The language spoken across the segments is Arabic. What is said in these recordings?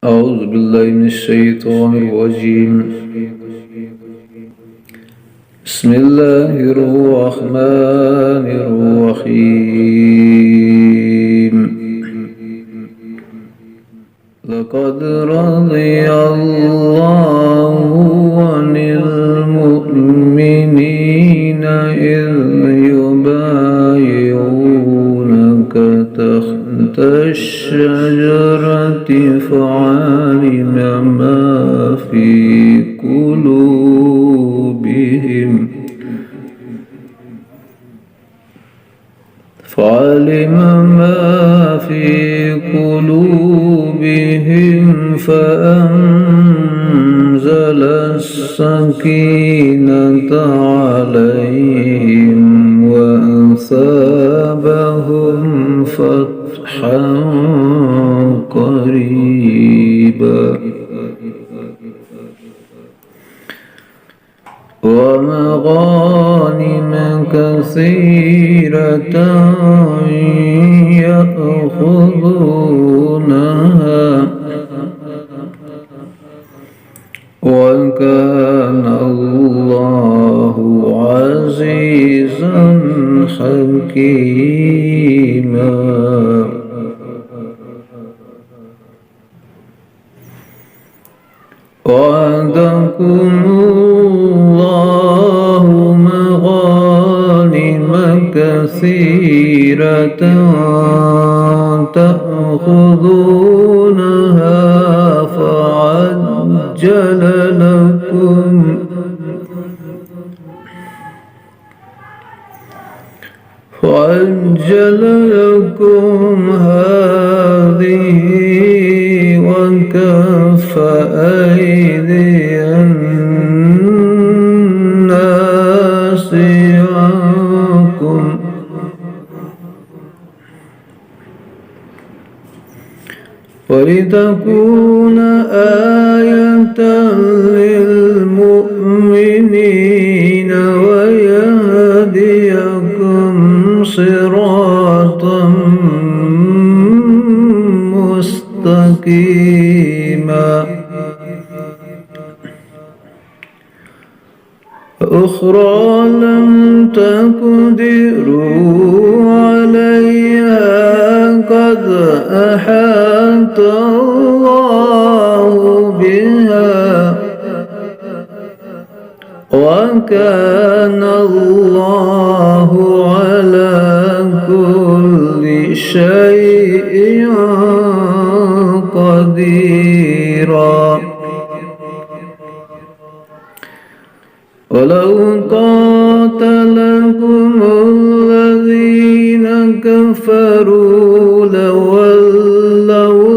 أعوذ بالله من الشيطان الرجيم. بسم الله الرحمن الرحيم. لقد رضي الله عن المؤمنين إذ يبايعونك تحت الشجرة فعلم ما في قلوبهم فأنزل السكينة عليهم وأثابهم فتحا قريبا ومغانم كثيرة يأخذونها وكان الله عزيزا حكيما. وعدكم الله مغانم كثيرة تأخذونها فعجل لكم هذه وكف أيدي الناس عنكم ولتكون آية للمؤمنين ويهديكم صراطا مستقيما. أخرى لم تقدروا عليها قد أحاط الله بها وكان الله على كل شيء قديرا. ولو قاتلكم الذين كفروا لولوا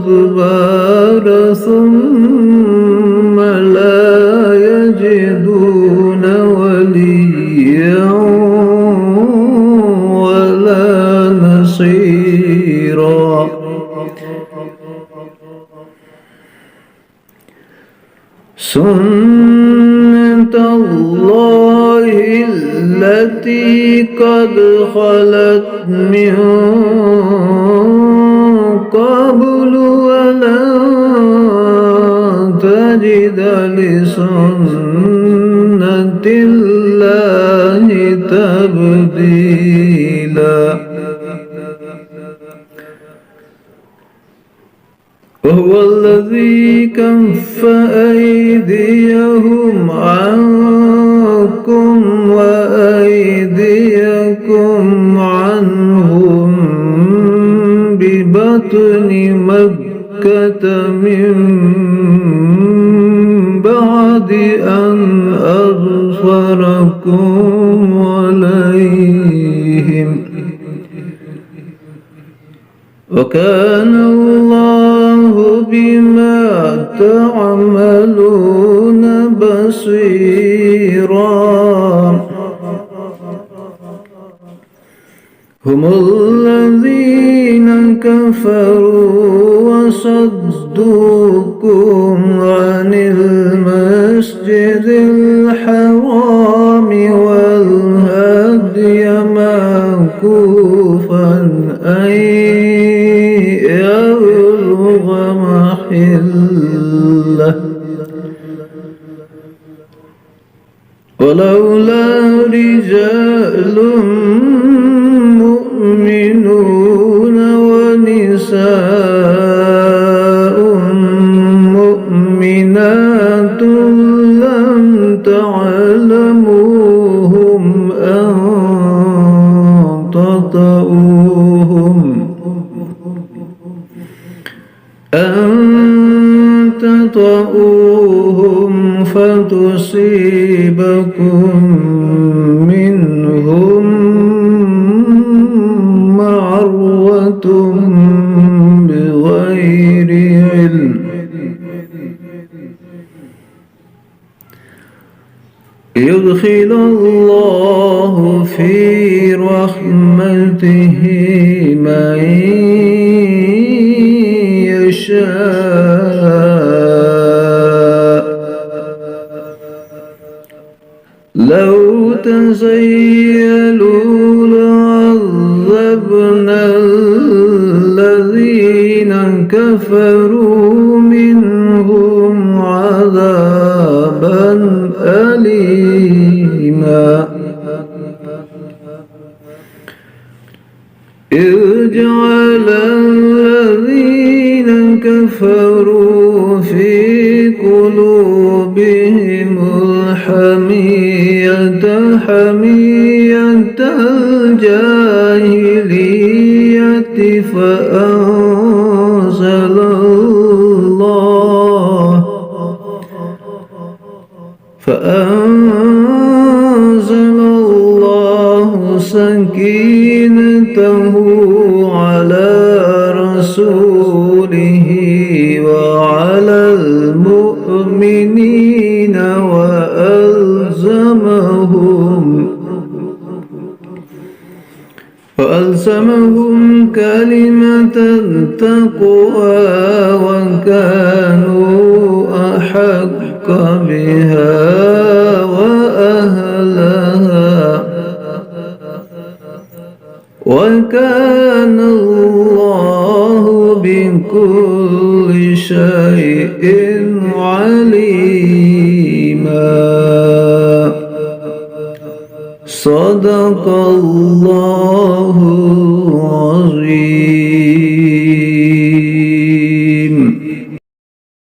الأدبار ثم لا يجدون وليا ولا نصيرا. سنة الله التي قد خلت من قبل ولن تجد لسنة الله تبديلا. وهو الذي كف أيديهم عنكم وأيديكم عنهم ببطن مكة من بعد أن أظفركم عليهم وكان الله بما تعملون بصيرا. هم الذين كفروا وصدوكم عن المسجد الحرام والهدي معكوفا أن يبلغ ليبلغ محله ولولا رجال مؤمنون ونساء مؤمنات لم تعلموهم أن تطؤوهم فتصيبكم منهم معرة بغير علم يدخل الله في رحمته من يشاء لو تزيلوا لعذبنا الذين كفروا منهم عذابا أليما إذ جعل الذين كفروا في قلوبهم الحمية حمية الجاهلية فأنزل الله سكينته على رسوله وعلى المؤمنين وألزمهم كلمة التقوى وكانوا أحق بها وأهلها وكان الله بكل شيء عليما صدق الله العظيم.